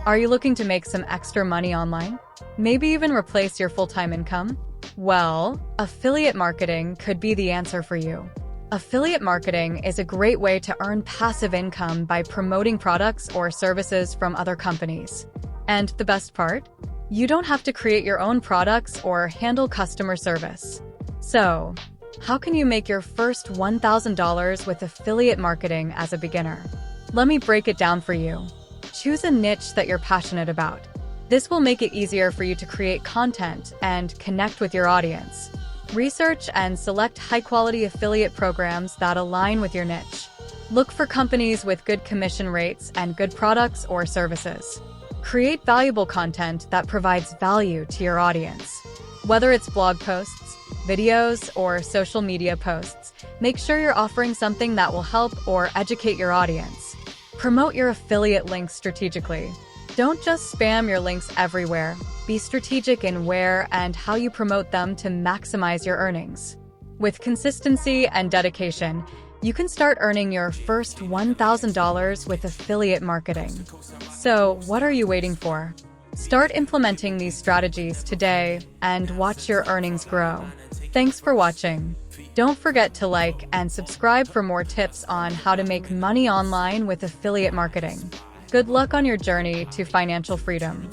Are you looking to make some extra money online? Maybe even replace your full-time income? Well, affiliate marketing could be the answer for you. Affiliate marketing is a great way to earn passive income by promoting products or services from other companies. And the best part? You don't have to create your own products or handle customer service. So, how can you make your first $1,000 with affiliate marketing as a beginner? Let me break it down for you. Choose a niche that you're passionate about. This will make it easier for you to create content and connect with your audience. Research and select high-quality affiliate programs that align with your niche. Look for companies with good commission rates and good products or services. Create valuable content that provides value to your audience. Whether it's blog posts, videos, or social media posts, make sure you're offering something that will help or educate your audience. Promote your affiliate links strategically. Don't just spam your links everywhere. Be strategic in where and how you promote them to maximize your earnings. With consistency and dedication, you can start earning your first $1,000 with affiliate marketing. So, what are you waiting for? Start implementing these strategies today and watch your earnings grow. Thanks for watching. Don't forget to like and subscribe for more tips on how to make money online with affiliate marketing. Good luck on your journey to financial freedom.